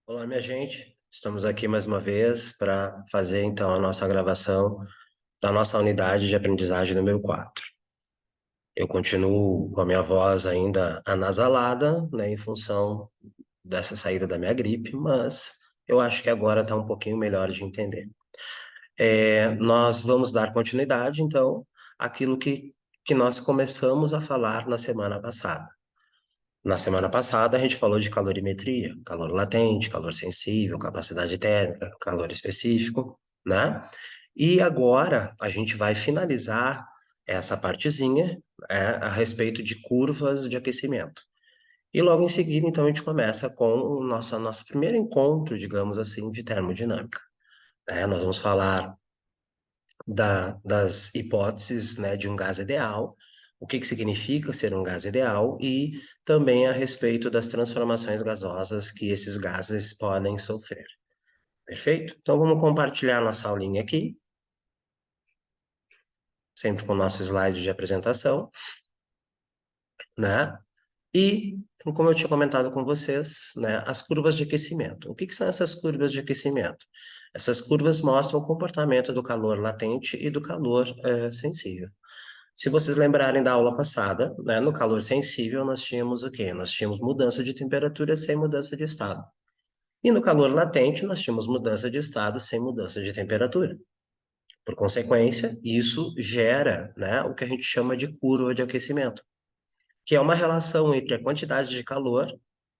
Olá, minha gente. Estamos aqui mais uma vez para fazer então a nossa gravação da nossa unidade de aprendizagem número 4. Eu continuo com a minha voz ainda anasalada, né, em função dessa saída da minha gripe, mas eu acho que agora está um pouquinho melhor de entender. Nós vamos dar continuidade, então, àquilo que nós começamos a falar na semana passada. Na semana passada, a gente falou de calorimetria, calor latente, calor sensível, capacidade térmica, calor específico, né? E agora a gente vai finalizar essa partezinha, a respeito de curvas de aquecimento. E logo em seguida, então, a gente começa com o nosso primeiro encontro, digamos assim, de termodinâmica. Nós vamos falar das hipóteses, né, de um gás ideal, o que significa ser um gás ideal e também a respeito das transformações gasosas que esses gases podem sofrer. Perfeito? Então vamos compartilhar nossa aulinha aqui, sempre com o nosso slide de apresentação, né? E, como eu tinha comentado com vocês, né, as curvas de aquecimento. O que são essas curvas de aquecimento? Essas curvas mostram o comportamento do calor latente e do calor sensível. Se vocês lembrarem da aula passada, né, no calor sensível nós tínhamos o quê? Nós tínhamos mudança de temperatura sem mudança de estado. E no calor latente nós tínhamos mudança de estado sem mudança de temperatura. Por consequência, isso gera, né, o que a gente chama de curva de aquecimento, que é uma relação entre a quantidade de calor,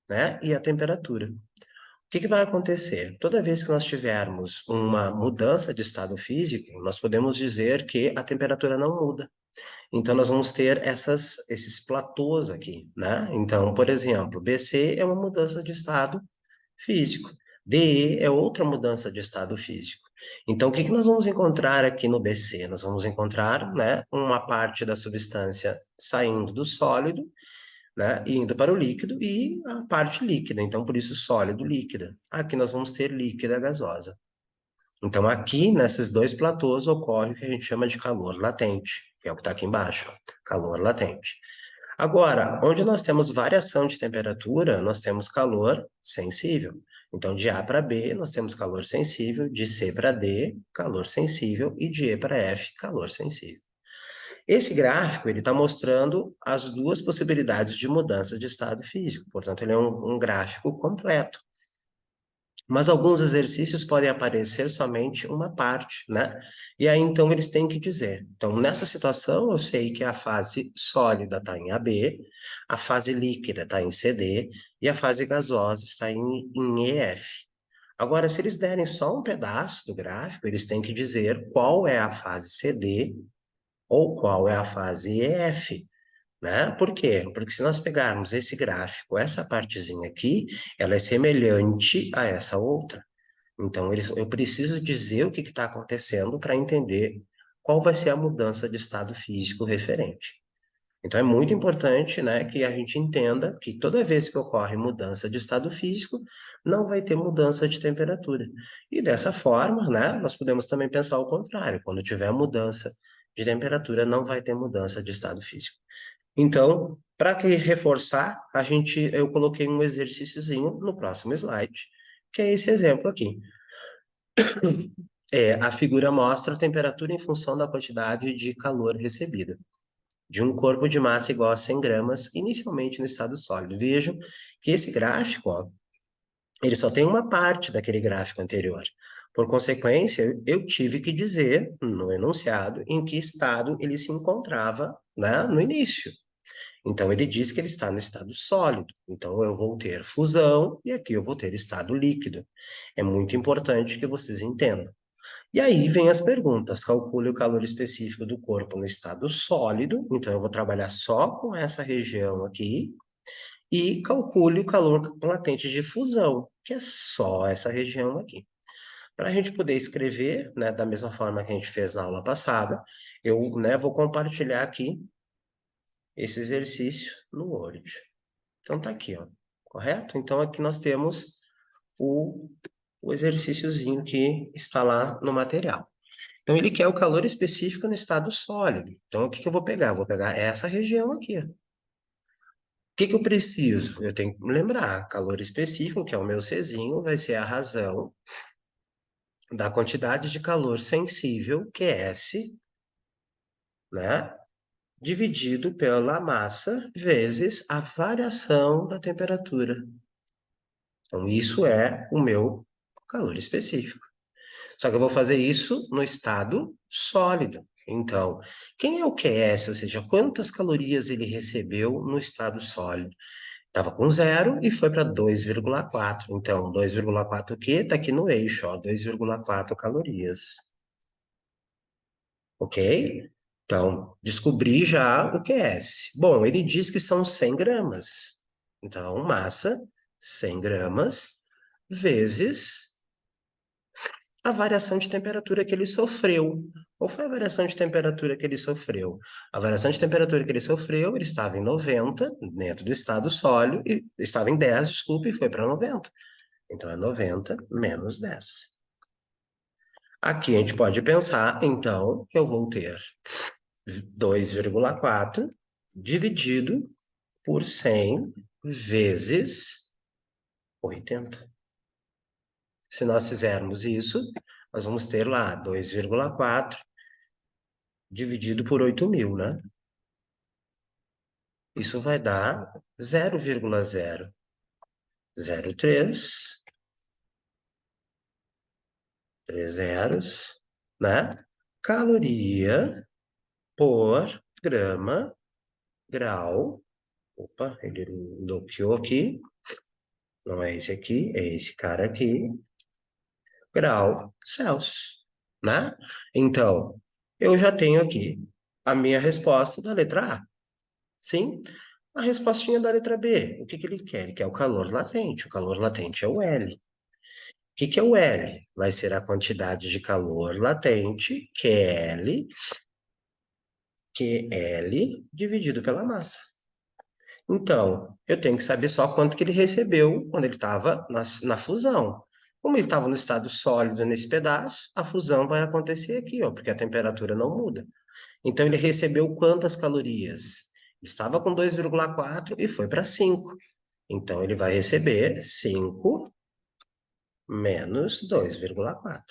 né, e a temperatura. O que vai acontecer? Toda vez que nós tivermos uma mudança de estado físico, nós podemos dizer que a temperatura não muda. Então, nós vamos ter esses platôs aqui, né? Então, por exemplo, BC é uma mudança de estado físico. DE é outra mudança de estado físico. Então, o que nós vamos encontrar aqui no BC? Nós vamos encontrar, né, uma parte da substância saindo do sólido, né, e indo para o líquido e a parte líquida. Então, por isso, sólido, líquida. Aqui nós vamos ter líquida gasosa. Então, aqui, nesses dois platôs, ocorre o que a gente chama de calor latente, que é o que está aqui embaixo, ó, calor latente. Agora, onde nós temos variação de temperatura, nós temos calor sensível. Então, de A para B, nós temos calor sensível, de C para D, calor sensível, e de E para F, calor sensível. Esse gráfico, ele está mostrando as duas possibilidades de mudança de estado físico, portanto, ele é um gráfico completo. Mas alguns exercícios podem aparecer somente uma parte, né? E aí, então, eles têm que dizer. Então, nessa situação, eu sei que a fase sólida está em AB, a fase líquida está em CD e a fase gasosa está em EF. Agora, se eles derem só um pedaço do gráfico, eles têm que dizer qual é a fase CD ou qual é a fase EF, né? Por quê? Porque se nós pegarmos esse gráfico, essa partezinha aqui, ela é semelhante a essa outra. Então, eu preciso dizer o que está acontecendo para entender qual vai ser a mudança de estado físico referente. Então, é muito importante, né, que a gente entenda que toda vez que ocorre mudança de estado físico, não vai ter mudança de temperatura. E dessa forma, né, nós podemos também pensar o contrário. Quando tiver mudança de temperatura, não vai ter mudança de estado físico. Então, para que reforçar, eu coloquei um exercíciozinho no próximo slide, que é esse exemplo aqui. A figura mostra a temperatura em função da quantidade de calor recebida de um corpo de massa igual a 100 gramas, inicialmente no estado sólido. Vejam que esse gráfico, ó, ele só tem uma parte daquele gráfico anterior. Por consequência, eu tive que dizer no enunciado em que estado ele se encontrava, né, no início. Então, ele diz que ele está no estado sólido. Então, eu vou ter fusão e aqui eu vou ter estado líquido. É muito importante que vocês entendam. E aí vem as perguntas. Calcule o calor específico do corpo no estado sólido. Então, eu vou trabalhar só com essa região aqui. E calcule o calor latente de fusão, que é só essa região aqui. Para a gente poder escrever, né, da mesma forma que a gente fez na aula passada, eu, né, vou compartilhar aqui esse exercício no Word. Então, tá aqui, ó. Correto? Então, aqui nós temos o, o exercíciozinho que está lá no material. Então, ele quer o calor específico no estado sólido. Então, o que eu vou pegar? Vou pegar essa região aqui, ó. que que eu preciso? Eu tenho que me lembrar, calor específico, que é o meu Czinho, vai ser a razão da quantidade de calor sensível, que é S, né? Dividido pela massa vezes a variação da temperatura. Então, isso é o meu calor específico. Só que eu vou fazer isso no estado sólido. Então, quem é o QS, ou seja, quantas calorias ele recebeu no estado sólido? Estava com zero e foi para 2,4. Então, 2,4 o quê? Está aqui no eixo, ó, 2,4 calorias. Ok? Então, descobri já o QS. Bom, ele diz que são 100 gramas. Então, massa, 100 gramas, vezes a variação de temperatura que ele sofreu. Qual foi a variação de temperatura que ele sofreu? A variação de temperatura que ele sofreu, ele estava em 90, dentro do estado sólido, e estava em 10, desculpe, e foi para 90. Então, é 90 menos 10. Aqui a gente pode pensar, então, que eu vou ter 2,4 dividido por 100 vezes 80. Se nós fizermos isso, nós vamos ter lá 2,4 dividido por 8.000, né? Isso vai dar 0,003, três zeros, né? Caloria por grama, grau. Opa, ele bloqueou aqui. Não é esse aqui, é esse cara aqui. Grau Celsius, né? Então, eu já tenho aqui a minha resposta da letra A. Sim, a respostinha da letra B. O que que ele quer? Ele quer o calor latente. O calor latente é o L. O que que é o L? Vai ser a quantidade de calor latente, QL dividido pela massa. Então, eu tenho que saber só quanto que ele recebeu quando ele estava na fusão. Como ele estava no estado sólido nesse pedaço, a fusão vai acontecer aqui, ó, porque a temperatura não muda. Então, ele recebeu quantas calorias? Estava com 2,4 e foi para 5. Então, ele vai receber 5 menos 2,4.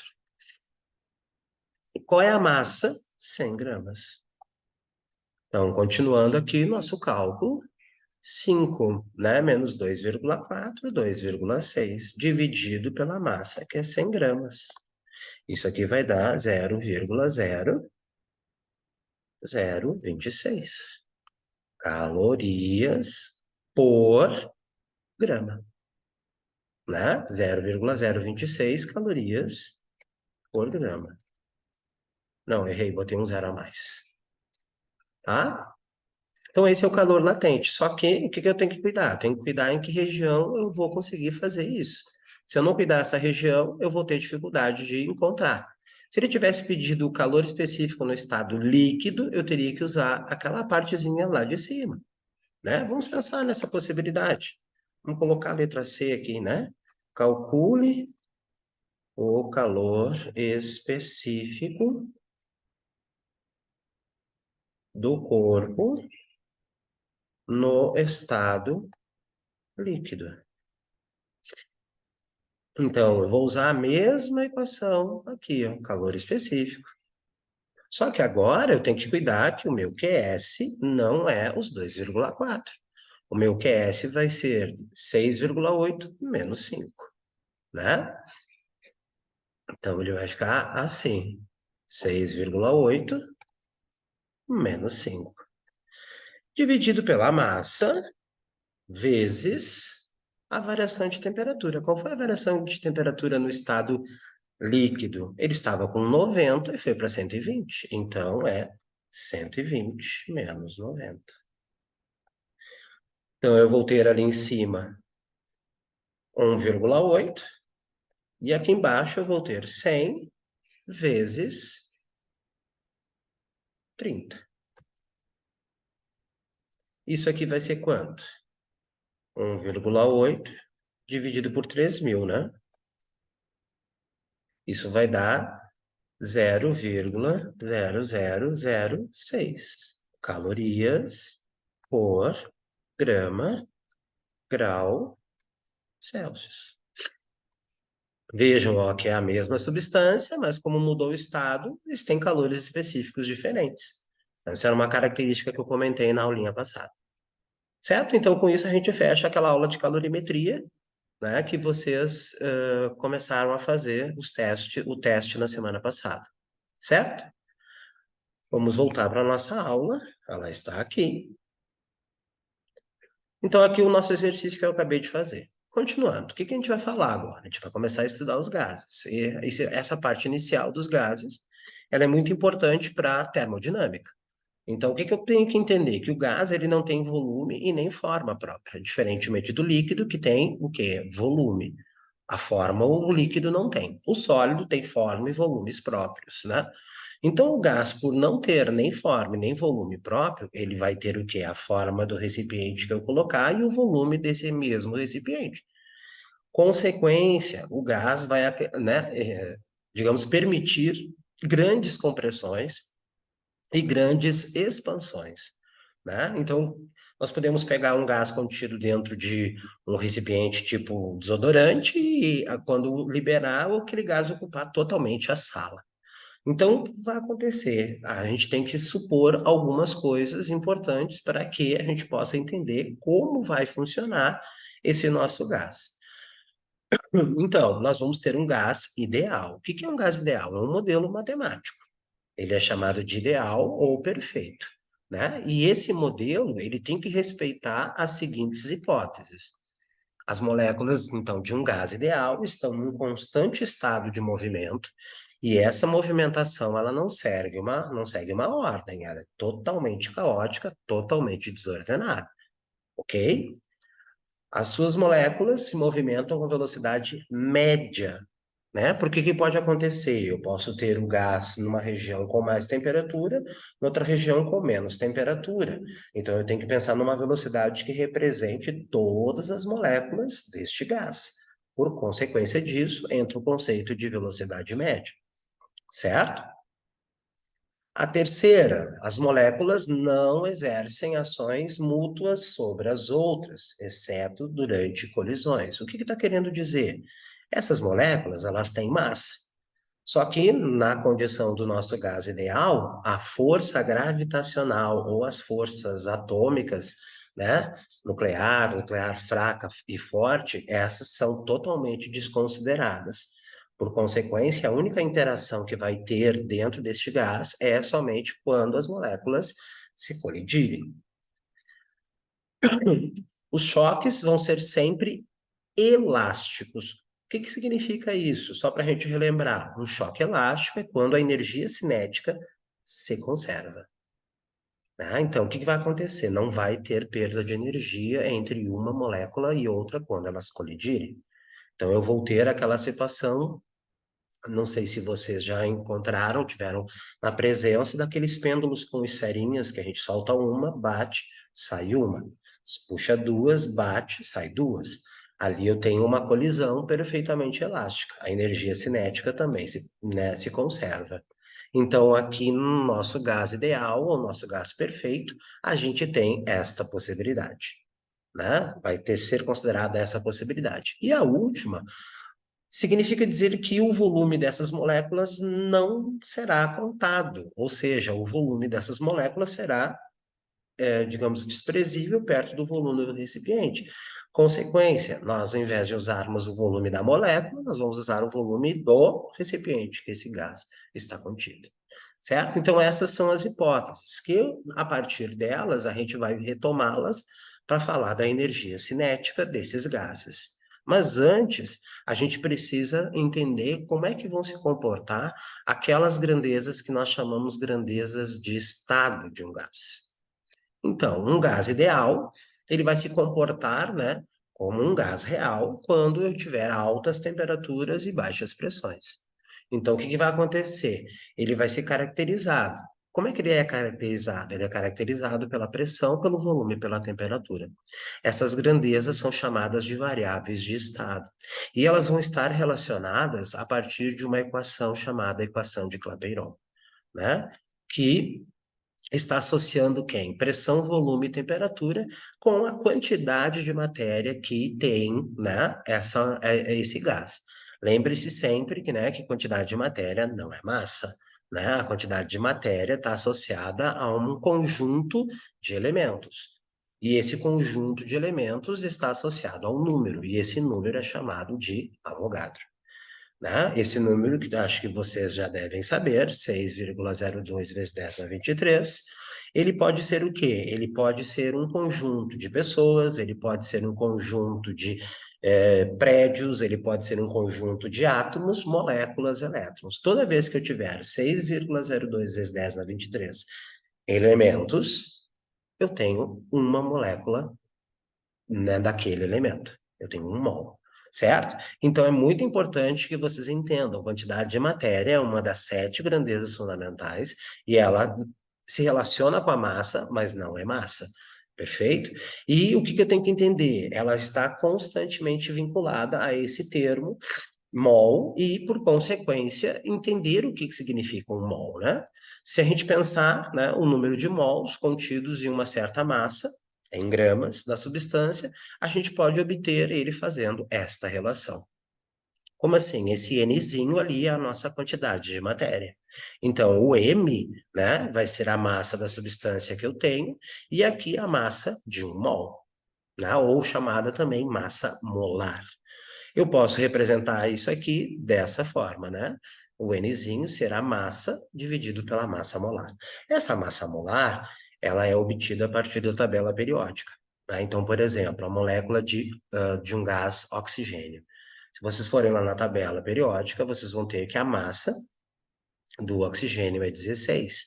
E qual é a massa? 100 gramas. Então, continuando aqui nosso cálculo, 5, né, menos 2,4, 2,6, dividido pela massa, que é 100 gramas. Isso aqui vai dar 0,0026 calorias por grama, né? 0,026 calorias por grama. Não, errei, botei um zero a mais, tá? Então, esse é o calor latente. Só que, o que que eu tenho que cuidar? Eu tenho que cuidar em que região eu vou conseguir fazer isso. Se eu não cuidar dessa região, eu vou ter dificuldade de encontrar. Se ele tivesse pedido o calor específico no estado líquido, eu teria que usar aquela partezinha lá de cima, né? Vamos pensar nessa possibilidade. Vamos colocar a letra C aqui, né? Calcule o calor específico do corpo no estado líquido. Então, eu vou usar a mesma equação aqui, ó, calor específico. Só que agora eu tenho que cuidar que o meu QS não é os 2,4. O meu QS vai ser 6,8 menos 5, né? Então, ele vai ficar assim, 6,8 menos 5. Dividido pela massa, vezes a variação de temperatura. Qual foi a variação de temperatura no estado líquido? Ele estava com 90 e foi para 120. Então, é 120 menos 90. Então, eu vou ter ali em cima 1,8. E aqui embaixo eu vou ter 100 vezes 30. Isso aqui vai ser quanto? 1,8 dividido por 3.000, né? Isso vai dar 0,0006 calorias por grama grau Celsius. Vejam, ó, que é a mesma substância, mas como mudou o estado, eles têm calores específicos diferentes. Essa era uma característica que eu comentei na aulinha passada. Certo? Então, com isso, a gente fecha aquela aula de calorimetria, né, que vocês começaram a fazer o teste na semana passada. Certo? Vamos voltar para a nossa aula. Ela está aqui. Então, aqui o nosso exercício que eu acabei de fazer. Continuando, o que que a gente vai falar agora? A gente vai começar a estudar os gases. E essa parte inicial dos gases, ela é muito importante para a termodinâmica. Então, o que que eu tenho que entender? Que o gás, ele não tem volume e nem forma própria, diferentemente do líquido, que tem o quê? Volume. A forma o líquido não tem. O sólido tem forma e volumes próprios, né? Então, o gás, por não ter nem forma nem volume próprio, ele vai ter o quê? A forma do recipiente que eu colocar e o volume desse mesmo recipiente. Consequência, o gás vai, né, digamos, permitir grandes compressões e grandes expansões, né? Então, nós podemos pegar um gás contido dentro de um recipiente tipo desodorante e quando liberar, aquele gás ocupar totalmente a sala. Então, o que vai acontecer? A gente tem que supor algumas coisas importantes para que a gente possa entender como vai funcionar esse nosso gás. Então, nós vamos ter um gás ideal. O que que é um gás ideal? É um modelo matemático. Ele é chamado de ideal ou perfeito, né? E esse modelo, ele tem que respeitar as seguintes hipóteses. As moléculas, então, de um gás ideal estão em um constante estado de movimento, e essa movimentação, ela não segue uma ordem, ela é totalmente caótica, totalmente desordenada, ok? As suas moléculas se movimentam com velocidade média, né? Porque que pode acontecer? Eu posso ter o gás numa região com mais temperatura, noutra região com menos temperatura. Então, eu tenho que pensar numa velocidade que represente todas as moléculas deste gás. Por consequência disso, entra o conceito de velocidade média, certo? A terceira, as moléculas não exercem ações mútuas sobre as outras, exceto durante colisões. O que está querendo dizer? Essas moléculas, elas têm massa. Só que, na condição do nosso gás ideal, a força gravitacional ou as forças atômicas, né, nuclear fraca e forte, essas são totalmente desconsideradas. Por consequência, a única interação que vai ter dentro deste gás é somente quando as moléculas se colidirem. Os choques vão ser sempre elásticos. O que que significa isso? Só para a gente relembrar, um choque elástico é quando a energia cinética se conserva. Né? Então, o que que vai acontecer? Não vai ter perda de energia entre uma molécula e outra quando elas colidirem. Então, eu vou ter aquela situação, não sei se vocês já encontraram, tiveram na presença daqueles pêndulos com esferinhas que a gente solta uma, bate, sai uma. Puxa duas, bate, sai duas. Ali eu tenho uma colisão perfeitamente elástica. A energia cinética também né, se conserva. Então, aqui no nosso gás ideal, ou nosso gás perfeito, a gente tem esta possibilidade, né? Vai ter ser considerada essa possibilidade. E a última significa dizer que o volume dessas moléculas não será contado, ou seja, o volume dessas moléculas será, digamos, desprezível perto do volume do recipiente. Consequência, nós, ao invés de usarmos o volume da molécula, nós vamos usar o volume do recipiente que esse gás está contido. Certo? Então, essas são as hipóteses, que a partir delas a gente vai retomá-las para falar da energia cinética desses gases. Mas antes, a gente precisa entender como é que vão se comportar aquelas grandezas que nós chamamos grandezas de estado de um gás. Então, um gás ideal, ele vai se comportar, né, como um gás real quando eu tiver altas temperaturas e baixas pressões. Então, o que que vai acontecer? Ele vai ser caracterizado. Como é que ele é caracterizado? Ele é caracterizado pela pressão, pelo volume, pela temperatura. Essas grandezas são chamadas de variáveis de estado. E elas vão estar relacionadas a partir de uma equação chamada equação de Clapeyron, né? Que está associando quem? Pressão, volume e temperatura com a quantidade de matéria que tem, né, esse gás. Lembre-se sempre que, né, que quantidade de matéria não é massa, né? A quantidade de matéria está associada a um conjunto de elementos. E esse conjunto de elementos está associado a um número, e esse número é chamado de Avogadro, né? Esse número que acho que vocês já devem saber, 6,02 vezes 10 a 23, ele pode ser o quê? Ele pode ser um conjunto de pessoas, ele pode ser um conjunto de prédios, ele pode ser um conjunto de átomos, moléculas, elétrons. Toda vez que eu tiver 6,02 vezes 10 a 23 elementos, eu tenho uma molécula, né, daquele elemento. Eu tenho um mol, certo? Então é muito importante que vocês entendam, a quantidade de matéria é uma das 7 grandezas fundamentais e ela se relaciona com a massa, mas não é massa. Perfeito? E o que eu tenho que entender? Ela está constantemente vinculada a esse termo mol e, por consequência, entender o que significa um mol, né? Se a gente pensar, né, o número de mols contidos em uma certa massa, em gramas da substância, a gente pode obter ele fazendo esta relação. Como assim? Esse Nzinho ali é a nossa quantidade de matéria. Então, o M, né, vai ser a massa da substância que eu tenho, e aqui a massa de um mol, né, ou chamada também massa molar. Eu posso representar isso aqui dessa forma, né? O Nzinho será massa dividido pela massa molar. Essa massa molar, ela é obtida a partir da tabela periódica, né? Então, por exemplo, a molécula de um gás oxigênio. Se vocês forem lá na tabela periódica, vocês vão ter que a massa do oxigênio é 16,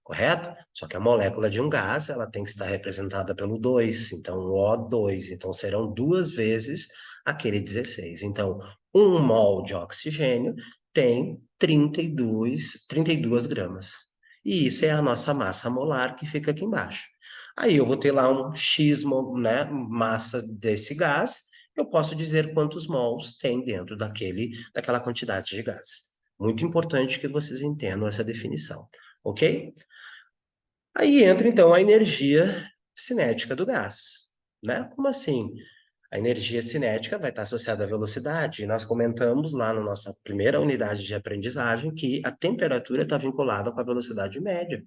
correto? Só que a molécula de um gás, ela tem que estar representada pelo 2, então O2, então serão duas vezes aquele 16. Então, um mol de oxigênio tem 32 gramas. E isso é a nossa massa molar que fica aqui embaixo. Aí eu vou ter lá um X, né, massa desse gás, eu posso dizer quantos mols tem dentro daquela quantidade de gás. Muito importante que vocês entendam essa definição, ok? Aí entra então a energia cinética do gás, né? Como assim? A energia cinética vai estar associada à velocidade, e nós comentamos lá na nossa primeira unidade de aprendizagem que a temperatura está vinculada com a velocidade média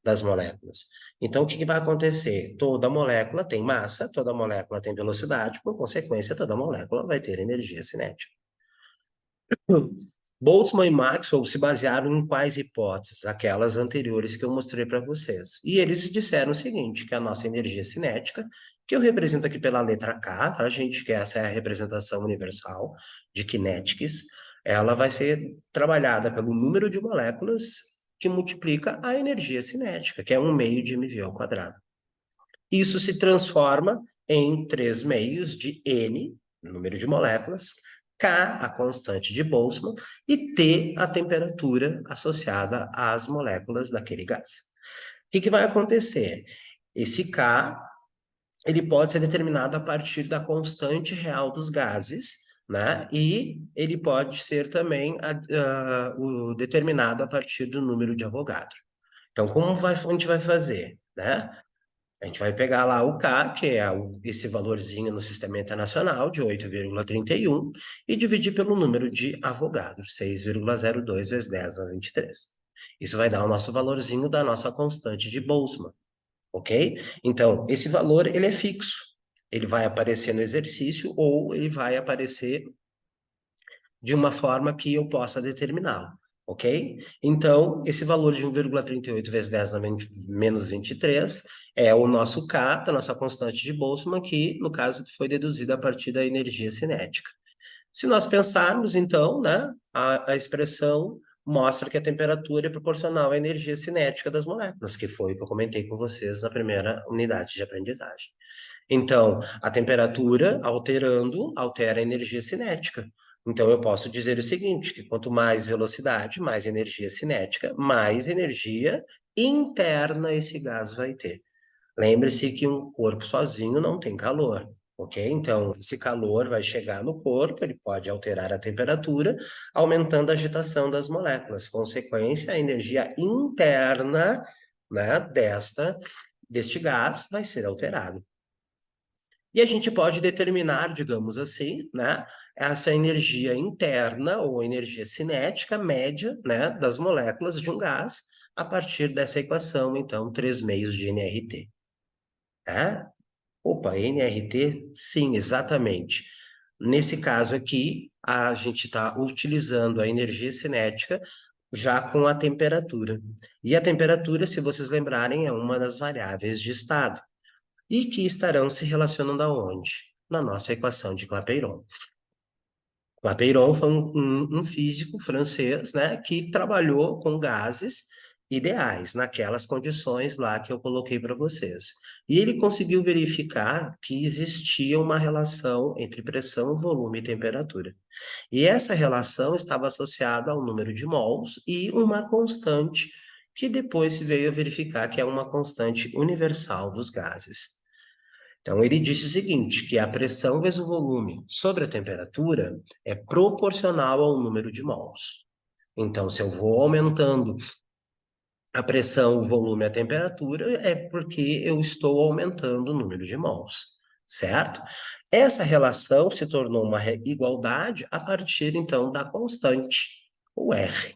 das moléculas. Então, o que vai acontecer? Toda molécula tem massa, toda molécula tem velocidade, por consequência, toda molécula vai ter energia cinética. Boltzmann e Maxwell se basearam em quais hipóteses? Aquelas anteriores que eu mostrei para vocês. E eles disseram o seguinte, que a nossa energia cinética, que eu represento aqui pela letra K, tá, gente? Que essa é a representação universal de kinetics, ela vai ser trabalhada pelo número de moléculas que multiplica a energia cinética, que é 1/2 de mv ao quadrado. Isso se transforma em 3 meios de N, número de moléculas, K, a constante de Boltzmann, e T, a temperatura associada às moléculas daquele gás. O que vai acontecer? Esse K, ele pode ser determinado a partir da constante real dos gases, né? E ele pode ser também determinado a partir do número de Avogadro. Então, a gente vai fazer, né? A gente vai pegar lá o K, que é esse valorzinho no sistema internacional de 8,31, e dividir pelo número de Avogadro, 6,02 vezes 10 a 23. Isso vai dar o nosso valorzinho da nossa constante de Boltzmann, ok? Então, esse valor, ele é fixo. Ele vai aparecer no exercício ou ele vai aparecer de uma forma que eu possa determiná-lo, ok? Então, esse valor de 1,38 vezes 10 na menos 23 é o nosso K, da nossa constante de Boltzmann, que, no caso, foi deduzida a partir da energia cinética. Se nós pensarmos, então, né, a expressão mostra que a temperatura é proporcional à energia cinética das moléculas, que foi o que eu comentei com vocês na primeira unidade de aprendizagem. Então, a temperatura alterando, altera a energia cinética. Então, eu posso dizer o seguinte, que quanto mais velocidade, mais energia cinética, mais energia interna esse gás vai ter. Lembre-se que um corpo sozinho não tem calor, ok? Então, esse calor vai chegar no corpo, ele pode alterar a temperatura, aumentando a agitação das moléculas. Consequência, a energia interna né, deste gás vai ser alterado. E a gente pode determinar, digamos assim, né, essa energia interna ou energia cinética média, né, das moléculas de um gás a partir dessa equação, então, 3 meios de nRT. Tá? Opa, nRT? Sim, exatamente. Nesse caso aqui, a gente está utilizando a energia cinética já com a temperatura. E a temperatura, se vocês lembrarem, é uma das variáveis de estado e que estarão se relacionando aonde? Na nossa equação de Clapeyron. Clapeyron foi um físico francês, né, que trabalhou com gases ideais, naquelas condições lá que eu coloquei para vocês. E ele conseguiu verificar que existia uma relação entre pressão, volume e temperatura. E essa relação estava associada ao número de mols e uma constante, que depois se veio a verificar que é uma constante universal dos gases. Então, ele disse o seguinte, que a pressão vezes o volume sobre a temperatura é proporcional ao número de mols. Então, se eu vou aumentando a pressão, o volume e a temperatura, é porque eu estou aumentando o número de mols, certo? Essa relação se tornou uma igualdade a partir, então, da constante, o R,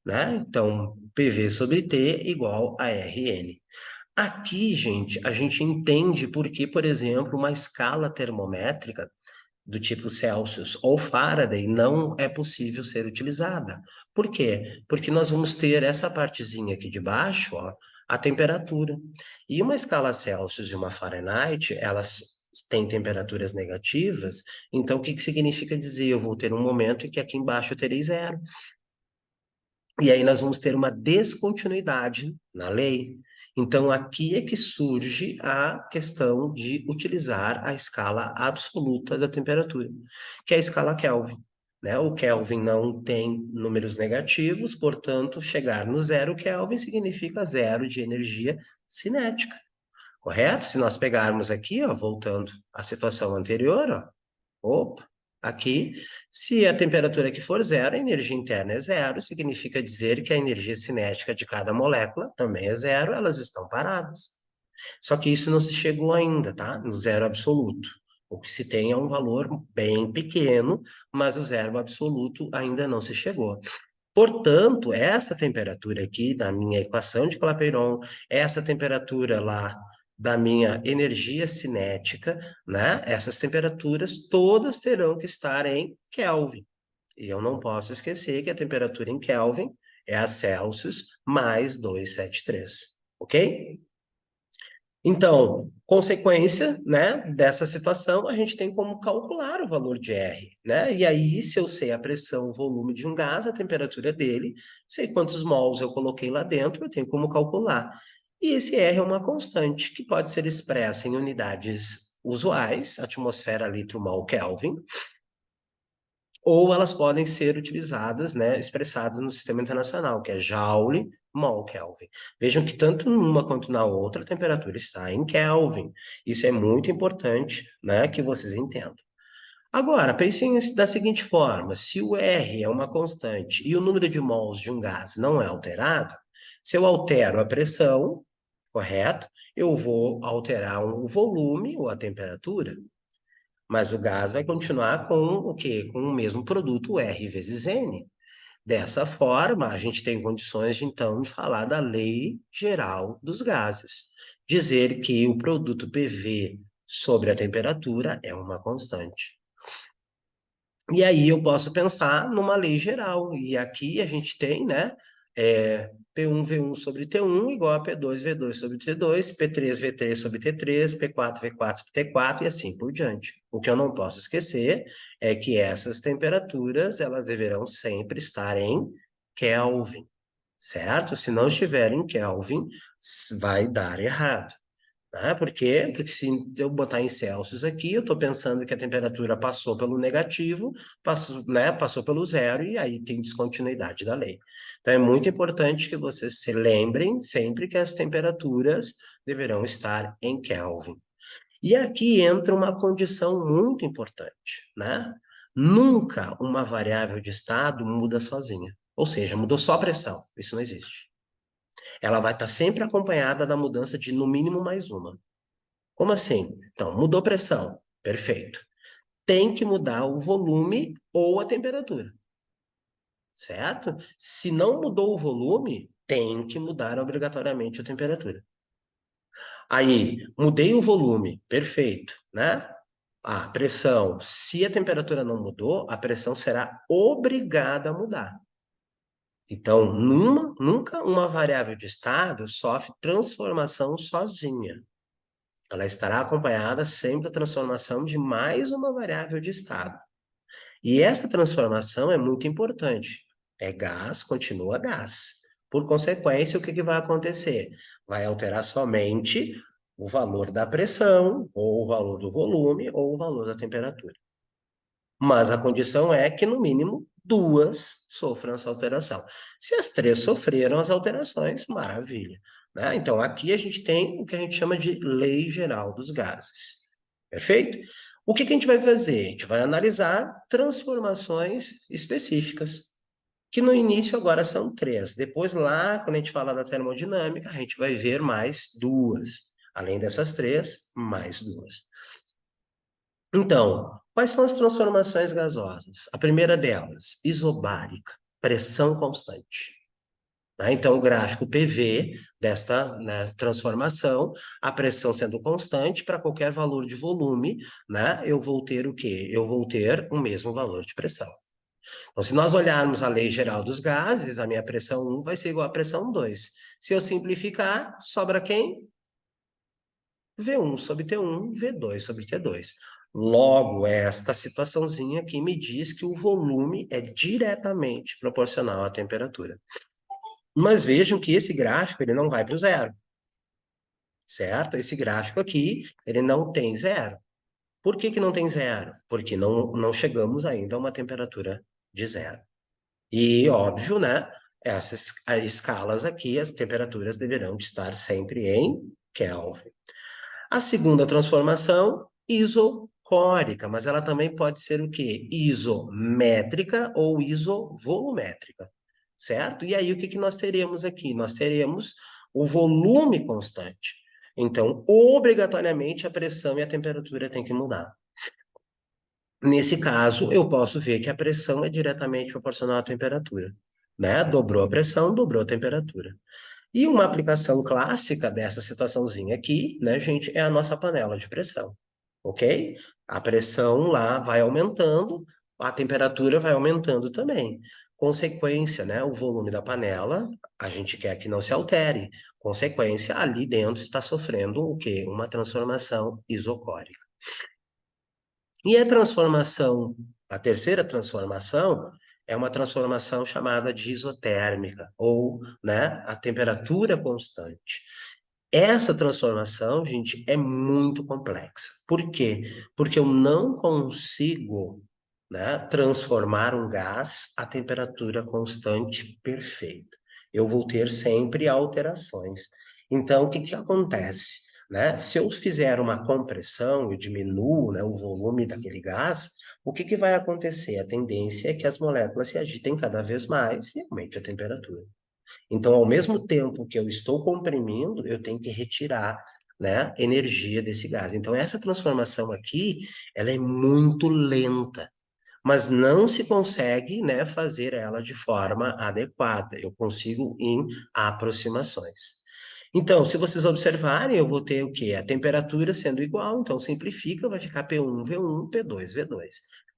né? Então, PV sobre T igual a RN. Aqui, gente, a gente entende por que, por exemplo, uma escala termométrica do tipo Celsius ou Faraday não é possível ser utilizada. Por quê? Porque nós vamos ter essa partezinha aqui de baixo, ó, a temperatura. E uma escala Celsius e uma Fahrenheit, elas têm temperaturas negativas, então o que que significa dizer? Eu vou ter um momento em que aqui embaixo eu terei zero. E aí nós vamos ter uma descontinuidade na lei. Então, aqui é que surge a questão de utilizar a escala absoluta da temperatura, que é a escala Kelvin. Né? O Kelvin não tem números negativos, portanto, chegar no zero Kelvin significa zero de energia cinética, correto? Se nós pegarmos aqui, ó, voltando à situação anterior, ó, opa, aqui, se a temperatura aqui for zero, a energia interna é zero, significa dizer que a energia cinética de cada molécula também é zero, elas estão paradas. Só que isso não se chegou ainda, tá? No zero absoluto. O que se tem é um valor bem pequeno, mas o zero absoluto ainda não se chegou. Portanto, essa temperatura aqui da minha equação de Clapeyron, essa temperatura lá da minha energia cinética, né? Essas temperaturas todas terão que estar em Kelvin. E eu não posso esquecer que a temperatura em Kelvin é a Celsius mais 273, ok? Então, consequência, né, dessa situação, a gente tem como calcular o valor de R, né? E aí, se eu sei a pressão, o volume de um gás, a temperatura dele, sei quantos mols eu coloquei lá dentro, eu tenho como calcular. E esse R é uma constante que pode ser expressa em unidades usuais, atmosfera, litro, mol, Kelvin, ou elas podem ser utilizadas, né, expressadas no sistema internacional, que é Joule, mol, Kelvin. Vejam que tanto numa quanto na outra a temperatura está em Kelvin. Isso é muito importante, né, que vocês entendam. Agora, pensem da seguinte forma: se o R é uma constante e o número de mols de um gás não é alterado, se eu altero a pressão, correto? Eu vou alterar o volume ou a temperatura. Mas o gás vai continuar com o quê? Com o mesmo produto R vezes N. Dessa forma, a gente tem condições de, então, de falar da lei geral dos gases. Dizer que o produto PV sobre a temperatura é uma constante. E aí eu posso pensar numa lei geral. E aqui a gente tem, né, P1V1 sobre T1 igual a P2V2 sobre T2, P3V3 sobre T3, P4V4 sobre T4 e assim por diante. O que eu não posso esquecer é que essas temperaturas, elas deverão sempre estar em Kelvin, certo? Se não estiver em Kelvin, vai dar errado. Ah, por quê? Porque se eu botar em Celsius aqui, eu estou pensando que a temperatura passou pelo negativo, passou, né, passou pelo zero, e aí tem descontinuidade da lei. Então, é muito importante que vocês se lembrem sempre que as temperaturas deverão estar em Kelvin. E aqui entra uma condição muito importante, né? Nunca uma variável de estado muda sozinha. Ou seja, mudou só a pressão. Isso não existe. Ela vai estar sempre acompanhada da mudança de no mínimo mais uma. Como assim? Então, mudou pressão. Perfeito. Tem que mudar o volume ou a temperatura, certo? Se não mudou o volume, tem que mudar obrigatoriamente a temperatura. Aí, mudei o volume, perfeito, né? A pressão, se a temperatura não mudou, a pressão será obrigada a mudar. Então, nunca uma variável de estado sofre transformação sozinha. Ela estará acompanhada sempre da transformação de mais uma variável de estado. E essa transformação é muito importante. É gás, continua gás. Por consequência, o que vai acontecer? Vai alterar somente o valor da pressão, ou o valor do volume, ou o valor da temperatura. Mas a condição é que, no mínimo, duas sofram essa alteração. Se as três sofreram as alterações, maravilha, né? Então, aqui a gente tem o que a gente chama de lei geral dos gases. Perfeito? O que a gente vai fazer? A gente vai analisar transformações específicas, que no início agora são três. Depois, lá, quando a gente fala da termodinâmica, a gente vai ver mais duas. Além dessas três, mais duas. Então, quais são as transformações gasosas? A primeira delas, isobárica, pressão constante. Né? Então, o gráfico PV desta, né, transformação, a pressão sendo constante, para qualquer valor de volume, né, eu vou ter o quê? Eu vou ter o mesmo valor de pressão. Então, se nós olharmos a lei geral dos gases, a minha pressão 1 vai ser igual à pressão 2. Se eu simplificar, sobra quem? V1 sobre T1, V2 sobre T2. Logo, esta situaçãozinha aqui me diz que o volume é diretamente proporcional à temperatura. Mas vejam que esse gráfico ele não vai para o zero, certo? Esse gráfico aqui, ele não tem zero. Por que não tem zero? Porque não chegamos ainda a uma temperatura de zero. E, óbvio, né? Essas as escalas aqui, as temperaturas deverão de estar sempre em Kelvin. A segunda transformação, isocórica, mas ela também pode ser o quê? Isométrica ou isovolumétrica, certo? E aí, o que nós teremos aqui? Nós teremos o volume constante. Então, obrigatoriamente, a pressão e a temperatura têm que mudar. Nesse caso, eu posso ver que a pressão é diretamente proporcional à temperatura, né? Dobrou a pressão, dobrou a temperatura. E uma aplicação clássica dessa situaçãozinha aqui, né, gente, é a nossa panela de pressão, ok? A pressão lá vai aumentando, a temperatura vai aumentando também. Consequência, né, o volume da panela, a gente quer que não se altere. Consequência, ali dentro está sofrendo o quê? Uma transformação isocórica. E a terceira transformação é uma transformação chamada de isotérmica, ou, né, a temperatura constante. Essa transformação, gente, é muito complexa. Por quê? Porque eu não consigo, né, transformar um gás a temperatura constante perfeita. Eu vou ter sempre alterações. Então, o que que acontece? Né? Se eu fizer uma compressão, eu diminuo, né, o volume daquele gás, o que que vai acontecer? A tendência é que as moléculas se agitem cada vez mais e aumente a temperatura. Então, ao mesmo tempo que eu estou comprimindo, eu tenho que retirar, né, energia desse gás. Então, essa transformação aqui, ela é muito lenta, mas não se consegue, né, fazer ela de forma adequada. Eu consigo em aproximações. Então, se vocês observarem, eu vou ter o quê? A temperatura sendo igual, então simplifica, vai ficar P1, V1, P2, V2.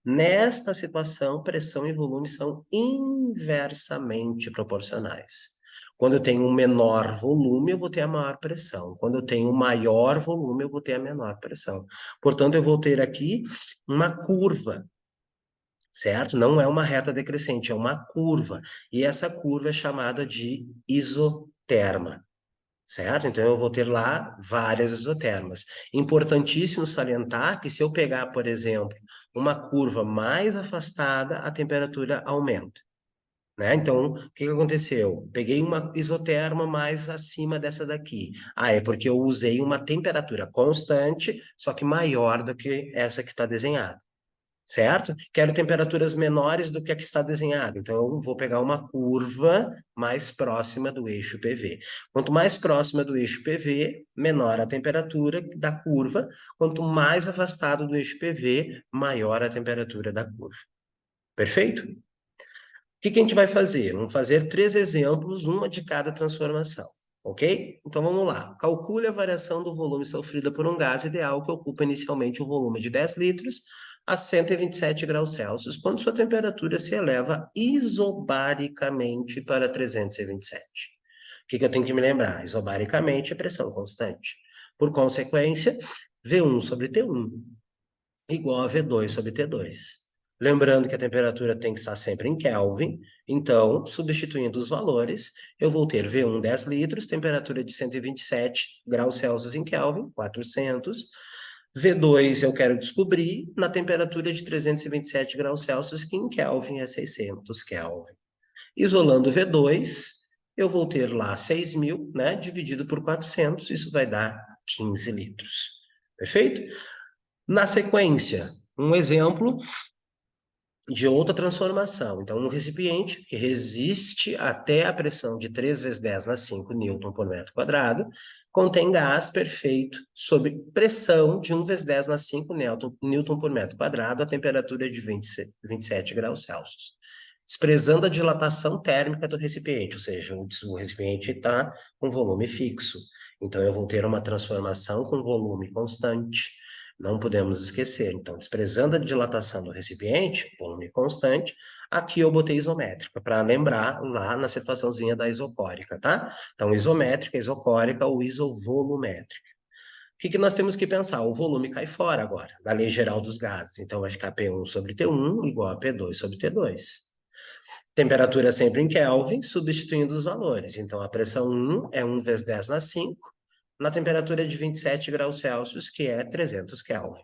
Nesta situação, pressão e volume são inversamente proporcionais. Quando eu tenho um menor volume, eu vou ter a maior pressão. Quando eu tenho um maior volume, eu vou ter a menor pressão. Portanto, eu vou ter aqui uma curva, certo? Não é uma reta decrescente, é uma curva. E essa curva é chamada de isoterma, certo? Então, eu vou ter lá várias isotermas. Importantíssimo salientar que se eu pegar, por exemplo, uma curva mais afastada, a temperatura aumenta. Né? Então, o que que aconteceu? Peguei uma isoterma mais acima dessa daqui. Ah, é porque eu usei uma temperatura constante, só que maior do que essa que está desenhada. certo? Quero temperaturas menores do que a que está desenhada, então eu vou pegar uma curva mais próxima do eixo PV. Quanto mais próxima do eixo PV, menor a temperatura da curva, quanto mais afastado do eixo PV, maior a temperatura da curva. Perfeito? O que que a gente vai fazer? Vamos fazer 3 exemplos, uma de cada transformação, ok? Então vamos lá. Calcule a variação do volume sofrida por um gás ideal que ocupa inicialmente um volume de 10 litros a 127 graus Celsius, quando sua temperatura se eleva isobaricamente para 327. O que que eu tenho que me lembrar? Isobaricamente é pressão constante. Por consequência, V1 sobre T1 igual a V2 sobre T2. Lembrando que a temperatura tem que estar sempre em Kelvin, então, substituindo os valores, eu vou ter V1 10 litros, temperatura de 127 graus Celsius em Kelvin, 400. V2 eu quero descobrir na temperatura de 327 graus Celsius, que em Kelvin é 600 Kelvin. Isolando V2, eu vou ter lá 6.000, né, dividido por 400, isso vai dar 15 litros. Perfeito? Na sequência, um exemplo de outra transformação. Então, um recipiente que resiste até a pressão de 3 vezes 10 na 5 newton por metro quadrado, contém gás perfeito sob pressão de 1 vezes 10 na 5 newton por metro quadrado, a temperatura de 27 graus Celsius. Desprezando a dilatação térmica do recipiente, ou seja, o recipiente está com volume fixo. Então, eu vou ter uma transformação com volume constante. Não podemos esquecer. Então, desprezando a dilatação do recipiente, volume constante, aqui eu botei isométrica, para lembrar lá na situaçãozinha da isocórica, tá? Então, isométrica, isocórica ou isovolumétrica. O que que nós temos que pensar? O volume cai fora agora, da lei geral dos gases. Então, vai ficar P1 sobre T1 igual a P2 sobre T2. Temperatura sempre em Kelvin, substituindo os valores. Então, a pressão 1 é 1 vezes 10 na 5, na temperatura de 27 graus Celsius, que é 300 Kelvin.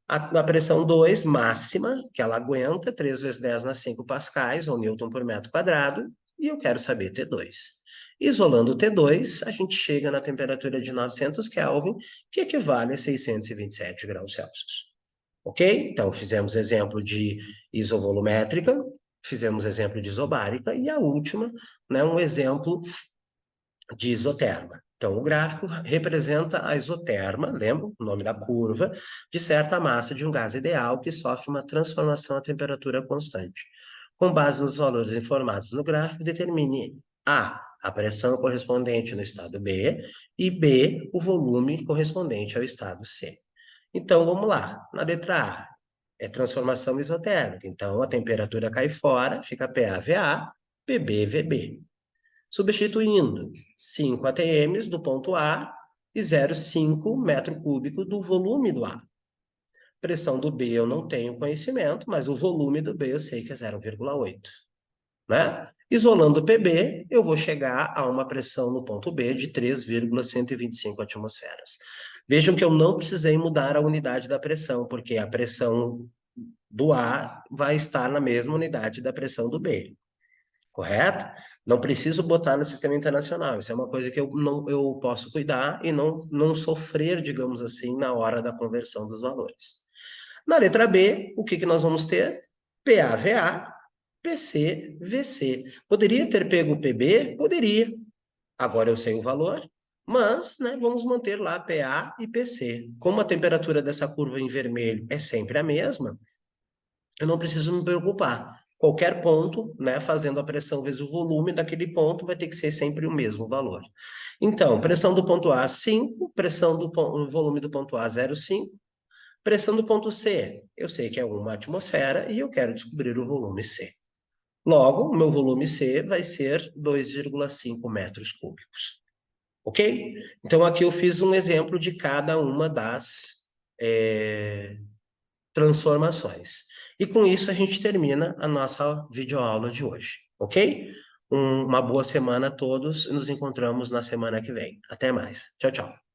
A pressão 2, máxima, que ela aguenta, 3 vezes 10 na 5 pascais, ou newton por metro quadrado, e eu quero saber T2. Isolando o T2, a gente chega na temperatura de 900 Kelvin, que equivale a 627 graus Celsius. Ok? Então, fizemos exemplo de isovolumétrica, fizemos exemplo de isobárica, e a última, né, um exemplo de isoterma. Então, o gráfico representa a isoterma, lembra o nome da curva, de certa massa de um gás ideal que sofre uma transformação a temperatura constante. Com base nos valores informados no gráfico, determine a pressão correspondente no estado B e B, o volume correspondente ao estado C. Então, vamos lá. Na letra A, é transformação isotérmica. Então, a temperatura cai fora, fica PA-VA, PB-VB. Substituindo 5 atms do ponto A e 0,5 metro cúbico do volume do A. Pressão do B eu não tenho conhecimento, mas o volume do B eu sei que é 0,8. Né? Isolando o PB, eu vou chegar a uma pressão no ponto B de 3,125 atmosferas. Vejam que eu não precisei mudar a unidade da pressão, porque a pressão do A vai estar na mesma unidade da pressão do B. Correto? Não preciso botar no sistema internacional. Isso é uma coisa que eu posso cuidar e não sofrer, digamos assim, na hora da conversão dos valores. Na letra B, o que que nós vamos ter? PA-VA, PC-VC. Poderia ter pego o PB? Poderia. Agora eu sei o valor, mas né, vamos manter lá PA e PC. Como a temperatura dessa curva em vermelho é sempre a mesma, eu não preciso me preocupar. Qualquer ponto, né, fazendo a pressão vezes o volume daquele ponto, vai ter que ser sempre o mesmo valor. Então, pressão do ponto A, 5, pressão do volume do ponto A, 0,5, pressão do ponto C, eu sei que é 1 atmosfera e eu quero descobrir o volume C. Logo, o meu volume C vai ser 2,5 metros cúbicos. Ok? Então, aqui eu fiz um exemplo de cada uma das transformações. E com isso a gente termina a nossa videoaula de hoje, ok? Uma boa semana a todos e nos encontramos na semana que vem. Até mais. Tchau, tchau.